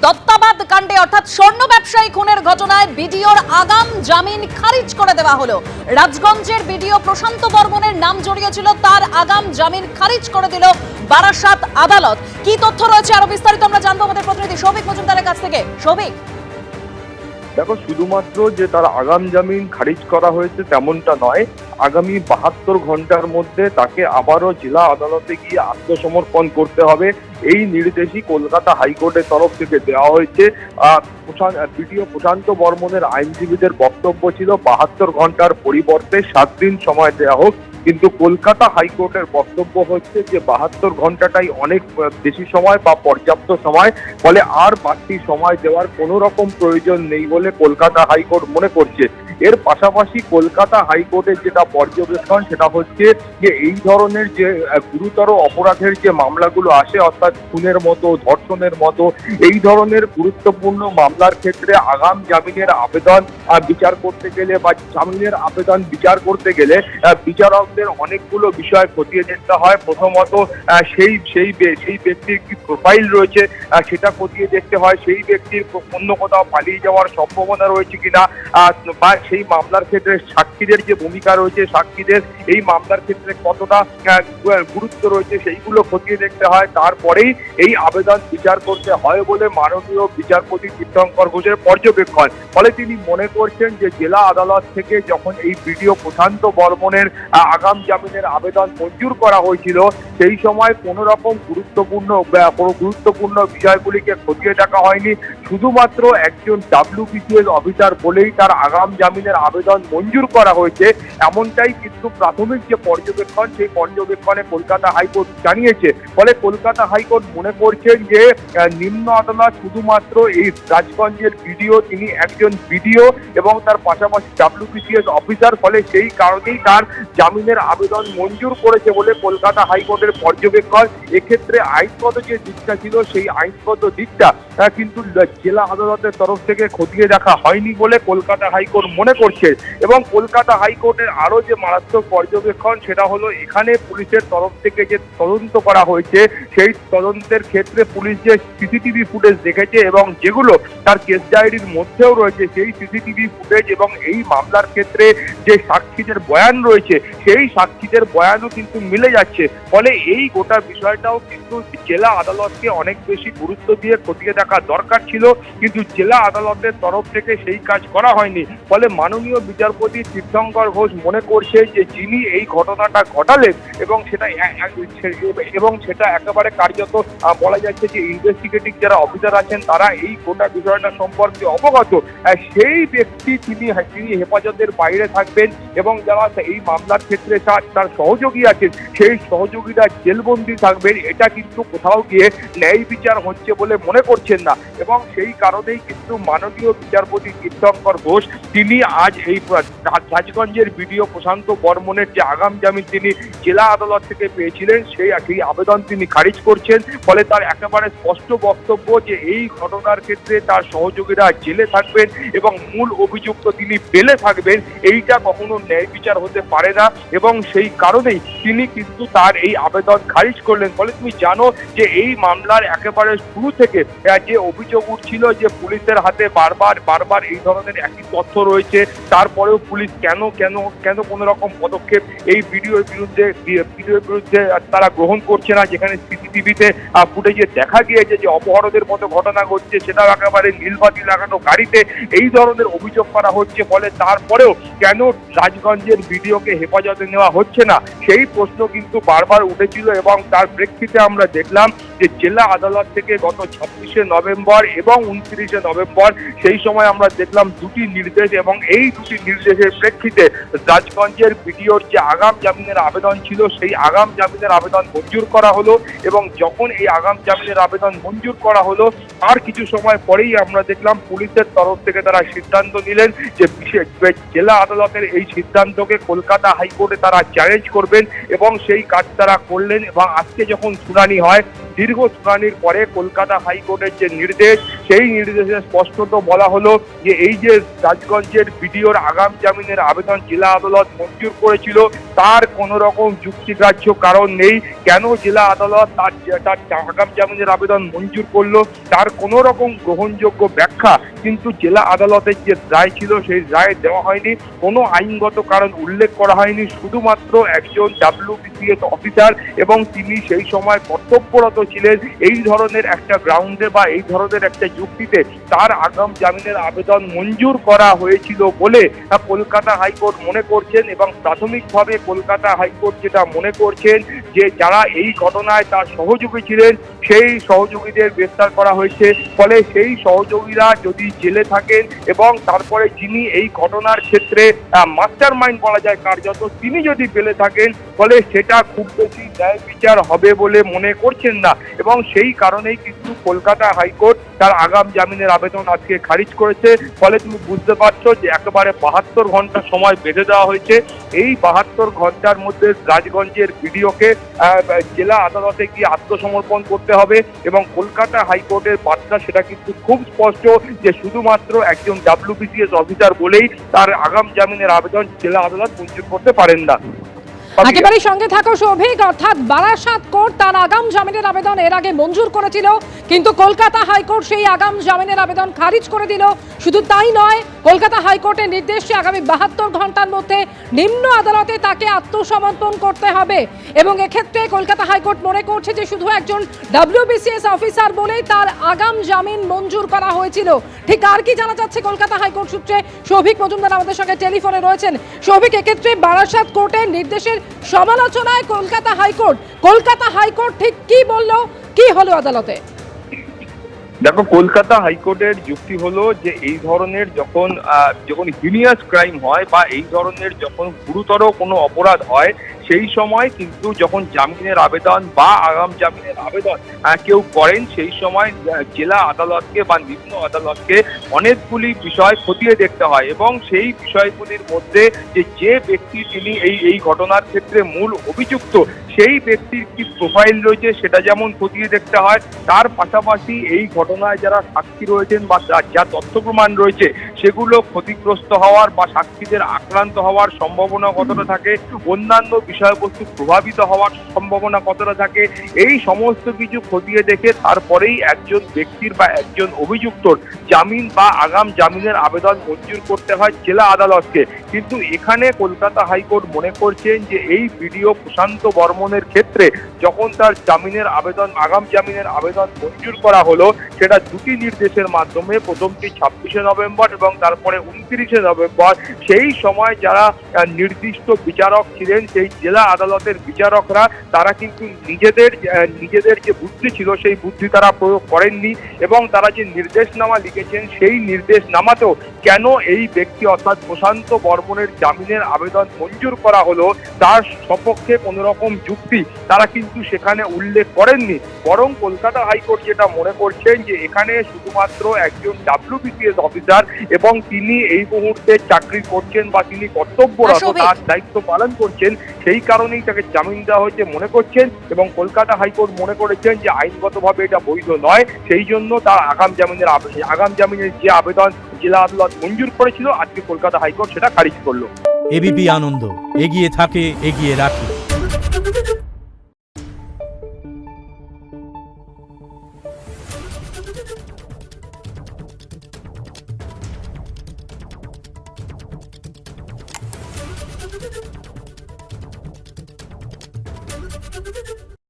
দত্তাবাদ কাণ্ডে অর্থাৎ স্বর্ণ ব্যবসায়ী খুনের ঘটনায় বিডিওর আগাম জামিন খারিজ করে দেওয়া হলো। রাজগঞ্জের বিডিও প্রশান্ত বর্মনের নাম জড়িয়েছিল, তার আগাম জামিন খারিজ করে দিল বারাসাত আদালত। কি তথ্য রয়েছে আরো বিস্তারিত আমরা জানবো আমাদের প্রতিনিধি সৌভিক মজুমদারের কাছ থেকে। সৌভিক, দেখো, শুধুমাত্র যে তার আগাম জামিন খারিজ করা হয়েছে তেমনটা নয়, আগামী 72 ঘন্টার মধ্যে তাকে আবারও জেলা আদালতে গিয়ে আত্মসমর্পণ করতে হবে, এই নির্দেশই কলকাতা হাইকোর্টের তরফ থেকে দেওয়া হয়েছে। বিডিও প্রশান্ত বর্মনের আইনজীবীদের বক্তব্য ছিল 72 ঘন্টার পরিবর্তে 7 দিন সময় দেওয়া হোক, কিন্তু কলকাতা হাইকোর্টের বক্তব্য হচ্ছে যে 72 ঘন্টাটাই অনেক বেশি সময় বা পর্যাপ্ত সময়, ফলে আর বাড়তি সময় দেওয়ার কোনো রকম প্রয়োজন নেই বলে কলকাতা হাইকোর্ট মনে করছে। এর পাশাপাশি কলকাতা হাইকোর্টের যেটা পর্যবেক্ষণ সেটা হচ্ছে যে এই ধরনের যে গুরুতর অপরাধের যে মামলাগুলো আসে, অর্থাৎ খুনের মতো, ধর্ষণের মতো এই ধরনের গুরুত্বপূর্ণ মামলার ক্ষেত্রে আগাম জামিনের আবেদন বিচার করতে গেলে বা জামিনের আবেদন বিচার করতে গেলে বিচারকদের অনেকগুলো বিষয় খতিয়ে দেখতে হয়। প্রথমত সেই ব্যক্তির কি প্রোফাইল রয়েছে সেটা খতিয়ে দেখতে হয়, সেই ব্যক্তির অন্য কোথাও পালিয়ে যাওয়ার সম্ভাবনা রয়েছে কিনা, বা সেই মামলার ক্ষেত্রে সাক্ষীদের যে ভূমিকা রয়েছে, সাক্ষীদের এই মামলার ক্ষেত্রে কতটা গুরুত্ব রয়েছে সেইগুলো খতিয়ে দেখতে হয়। তারপরেই এই আবেদন বিচার করতে হয় বলে মাননীয় বিচারপতি তীর্থঙ্কর ঘোষের পর্যবেক্ষণ। ফলে তিনি মনে করছেন যে জেলা আদালত থেকে যখন এই বিডিও প্রশান্ত বর্মনের আগাম জামিনের আবেদন মঞ্জুর করা হয়েছিল, সেই সময় কোনো রকম গুরুত্বপূর্ণ বিষয়গুলিকে খতিয়ে দেখা হয়নি। শুধুমাত্র একজন WBCS অফিসার বলেই তার আগাম জামিনের আবেদন মঞ্জুর করা হয়েছে, এমনটাই কিন্তু প্রাথমিক যে পর্যবেক্ষণ সেই পর্যবেক্ষণে কলকাতা হাইকোর্ট জানিয়েছে। ফলে কলকাতা হাইকোর্ট মনে করছেন যে নিম্ন আদালত শুধুমাত্র এই রাজগঞ্জের বিডিও, তিনি একজন বিডিও এবং তার পাশাপাশি WBCS অফিসার, ফলে সেই কারণেই তার জামিনের আবেদন মঞ্জুর করেছে বলে কলকাতা হাইকোর্টের পর্যবেক্ষণ। এক্ষেত্রে আইনগত যে দিকটা ছিল সেই আইনগত দিকটা কিন্তু জেলা আদালতের তরফ থেকে খতিয়ে দেখা হয়নি বলে কলকাতা হাইকোর্ট মনে করছে। এবং কলকাতা হাইকোর্টের আরো যে মারাত্মক পর্যবেক্ষণ সেটা হলো, এখানে পুলিশের তরফ থেকে যে তদন্ত করা হয়েছে সেই তদন্তের ক্ষেত্রে পুলিশ যে সিসিটিভি ফুটেজ দেখেছে এবং যেগুলো তার কেস ডায়েরির মধ্যেও রয়েছে, সেই সিসিটিভি ফুটেজ এবং এই মামলার ক্ষেত্রে যে সাক্ষীদের বয়ান রয়েছে সেই সাক্ষীদের বয়ানও কিন্তু মিলে যাচ্ছে। ফলে এই গোটা বিষয়টাও কিন্তু জেলা আদালতকে অনেক বেশি গুরুত্ব দিয়ে খতিয়ে দেখা দরকার ছিল, কিন্তু জেলা আদালতের তরফ থেকে সেই কাজ করা হয়নি। ফলে মাননীয় বিচারপতি তীর্থঙ্কর ঘোষ মনে করছে যে যিনি এই ঘটনাটা ঘটালেন এবং সেটা একেবারে কার্যত বলা যাচ্ছে যে ইনভেস্টিগেটিভ যারা অফিসার আছেন তারা এই গোটা বিষয়টা সম্পর্কে অবগত, সেই ব্যক্তি তিনি হেফাজতের বাইরে থাকবেন এবং যারা এই মামলার ক্ষেত্রে তার সহযোগী আছেন সেই সহযোগীরা জেলবন্দি থাকবেন, এটা কিন্তু কোথাও গিয়ে ন্যায় বিচার হচ্ছে বলে মনে করছেন না। এবং সেই কারণেই কিন্তু মাননীয় বিচারপতি তীর্থঙ্কর ঘোষ তিনি আজ এই রাজগঞ্জের বিডিও প্রশান্ত বর্মনের যে আগাম জামিন তিনি জেলা আদালত থেকে পেয়েছিলেন সেই আবেদন তিনি খারিজ করছেন। ফলে তার একেবারে স্পষ্ট বক্তব্য যে এই ঘটনার ক্ষেত্রে তার সহযোগীরা জেলে থাকবেন এবং মূল অভিযুক্ত তিনি বেলে থাকবেন, এইটা কখনো ন্যায় বিচার হতে পারে না এবং সেই কারণেই তিনি কিন্তু তার এই আবেদন খারিজ করলেন। ফলে তুমি জানো যে এই মামলার একেবারে শুরু থেকে যে অভিযোগ উঠছিল যে পুলিশের হাতে বারবার এই ধরনের একই তথ্য রয়েছে, তারপরেও পুলিশ কেন কোনো রকম পদক্ষেপ এই ভিডিওর বিরুদ্ধে তারা গ্রহণ করছে না, যেখানে সিসিটিভিতে ফুটেজে দেখা গিয়েছে যে অপহরণের মতো ঘটনা ঘটছে, সেটাও একেবারে নীলবাতি লাগানো গাড়িতে এই ধরনের অভিযোগ করা হচ্ছে। ফলে তারপরেও কেন রাজগঞ্জের ভিডিওকে হেফাজতে নেওয়া হচ্ছে না সেই প্রশ্ন কিন্তু বারবার উঠেছিল এবং তার প্রেক্ষিতে আমরা দেখলাম যে জেলা আদালত থেকে গত 26শে নভেম্বর এবং 29শে নভেম্বর সেই সময় আমরা দেখলাম দুটি নির্দেশ এবং এই দুটি নির্দেশের প্রেক্ষিতে রাজগঞ্জের ভিডিওর যে আগাম জামিনের আবেদন ছিল সেই আগাম জামিনের আবেদন মঞ্জুর করা হলো এবং যখন এই আগাম জামিনের আবেদন মঞ্জুর করা হলো আর কিছু সময় পরেই আমরা দেখলাম পুলিশের তরফ থেকে তারা সিদ্ধান্ত নিলেন যে জেলা আদালতের এই সিদ্ধান্তকে কলকাতা হাইকোর্টে তারা চ্যালেঞ্জ করবেন এবং সেই কাজ তারা করলেন। এবং আজকে যখন শুনানি হয়, দীর্ঘ শুনানির পরে কলকাতা হাইকোর্টের যে নির্দেশ সেই নির্দেশে স্পষ্টত বলা হলো যে এই যে রাজগঞ্জের বিডিওর আগাম জামিনের আবেদন জেলা আদালত মঞ্জুর করেছিল তার কোনো রকম যুক্তিগ্রাহ্য কারণ নেই। কেন জেলা আদালত তার আগাম জামিনের আবেদন মঞ্জুর করলো তার কোনো রকম গ্রহণযোগ্য ব্যাখ্যা কিন্তু জেলা আদালতের যে রায় ছিল সেই রায় দেওয়া হয়নি। কোনো আইনগত কারণ উল্লেখ করা হয়নি। শুধুমাত্র একজন WBCS অফিসার এবং তিনি সেই সময় কর্তব্যরত ছিলেন এই ধরনের একটা গ্রাউন্ডে বা এই ধরনের একটা যুক্তিতে তার আগাম জামিনের আবেদন মঞ্জুর করা হয়েছিল বলে কলকাতা হাইকোর্ট মনে করছেন এবং প্রাথমিকভাবে কলকাতা হাইকোর্ট যেটা মনে করছেন যে যারা এই ঘটনায় তার সহযোগী ছিলেন সেই সহযোগীদের গ্রেফতার করা হয়েছে। ফলে সেই সহযোগীরা যদি জেলে থাকেন এবং তারপরে যিনি এই ঘটনার ক্ষেত্রে মাস্টার মাইন্ড বলা যায় কার্যত তিনি যদি বেলে থাকেন ফলে সেটা খুব বেশি ন্যায় বিচার হবে বলে মনে করছেন না এবং সেই কারণেই কিন্তু কলকাতা হাইকোর্ট তার আগাম জামিনের আবেদন আজকে খারিজ করেছে। ফলে তুমি বুঝতে পারছো যে একেবারে 72 ঘন্টা সময় বেঁধে দেওয়া হয়েছে। এই 72 ঘন্টার মধ্যে রাজগঞ্জের বিডিওকে জেলা আদালতে গিয়ে আত্মসমর্পণ করতে হবে এবং কলকাতা হাইকোর্টের বার্তা সেটা কিন্তু খুব স্পষ্ট যে শুধুমাত্র একজন WBCS অফিসার বলেই তার আগাম জামিনের আবেদন জেলা আদালত মঞ্জুর করতে পারেন না। একেবারে সঙ্গে থাকো সৌভিক, অর্থাৎ বারাসাত কোর্ট তার আগাম জামিনের আবেদন এর আগে মঞ্জুর করেছিল কিন্তু কলকাতা হাইকোর্ট সেই আগাম জামিনের আবেদন খারিজ করে দিল। শুধু তাই নয়, কলকাতা হাইকোর্টের নির্দেশে আগামী 72 ঘন্টার মধ্যে নিম্ন আদালতে তাকে আত্মসমর্পণ করতে হবে এবং এক্ষেত্রে কলকাতা হাইকোর্ট মনে করছে যে শুধু একজন WBCS অফিসার বলেই তার আগাম জামিন মঞ্জুর করা হয়েছিল। ঠিক আর কি জানা যাচ্ছে কলকাতা হাইকোর্ট সূত্রে? সৌভিক মজুমদার আমাদের সঙ্গে টেলিফোনে রয়েছেন। সৌভিক, এক্ষেত্রে বারাসাত কোর্টের নির্দেশের সমালোচনায় কলকাতা হাইকোর্ট ঠিক কি বলল, কি হলো আদালতে? দেখো, কলকাতা হাইকোর্টের যুক্তি হলো যে এই ধরনের যখন হিনিয়াস ক্রাইম হয় বা এই ধরনের যখন গুরুতর কোনো অপরাধ হয় সেই সময় কিন্তু যখন জামিনের আবেদন বা আগাম জামিনের আবেদন কেউ করেন সেই সময় জেলা আদালতকে বা নিম্ন আদালতকে অনেকগুলি বিষয় খতিয়ে দেখতে হয় এবং সেই বিষয়গুলির মধ্যে যে ব্যক্তি তিনি এই ঘটনার ক্ষেত্রে মূল অভিযুক্ত সেই ব্যক্তির কি প্রোফাইল রয়েছে সেটা যেমন খতিয়ে দেখতে হয়, তার পাশাপাশি এই ঘটনায় যারা সাক্ষী রয়েছেন বা যা তথ্য প্রমাণ রয়েছে সেগুলো ক্ষতিগ্রস্ত হওয়ার বা সাক্ষীদের আক্রান্ত হওয়ার সম্ভাবনা কতটা থাকে, অন্যান্য বিষয়বস্তু প্রভাবিত হওয়ার সম্ভাবনা কতটা থাকে, এই সমস্ত কিছু খতিয়ে দেখে তারপরেই একজন ব্যক্তির বা একজন অভিযুক্তর জামিন বা আগাম জামিনের আবেদন মঞ্জুর করতে হয় জেলা আদালতকে। কিন্তু এখানে কলকাতা হাইকোর্ট মনে করছেন যে এই বিডিও প্রশান্ত বর্মনের ক্ষেত্রে যখন তার জামিনের আবেদন আগাম জামিনের আবেদন মঞ্জুর করা হলো সেটা দুটি নির্দেশের মাধ্যমে, প্রথমটি 26শে নভেম্বর এবং তারপরে 29শে নভেম্বর। সেই সময় যারা নির্দিষ্ট বিচারক ছিলেন সেই জেলা আদালতের বিচারকরা তারা কিন্তু নিজেদের যে বুদ্ধি ছিল সেই বুদ্ধি তারা প্রয়োগ করেননি এবং তারা যে নির্দেশনামা লিখেছেন সেই নির্দেশনামাতেও কেন এই ব্যক্তি অর্থাৎ প্রশান্ত বর্মনের জামিনের আবেদন মঞ্জুর করা হলো তার সপক্ষে কোনো রকম যুক্তি তারা কিন্তু সেখানে উল্লেখ করেননি। বরং কলকাতা হাইকোর্ট যেটা মনে করছেন যে এখানে শুধুমাত্র একজন WBCS অফিসার এবং তিনি এই মুহূর্তে চাকরি করছেন বা তিনি কর্তব্যরত তার দায়িত্ব পালন করছেন সেই কারণেই তাকে জামিন দেওয়া হয়েছে মনে করছেন এবং কলকাতা হাইকোর্ট মনে করেছেন যে আইনগতভাবে এটা বৈধ নয়, সেই জন্য তার আগাম জামিনের যে আবেদন জেলা আদালত মঞ্জুর করেছিল আজকে কলকাতা হাইকোর্ট সেটা খারিজ করলো। এবিপি আনন্দ, এগিয়ে থাকে, এগিয়ে রাখে।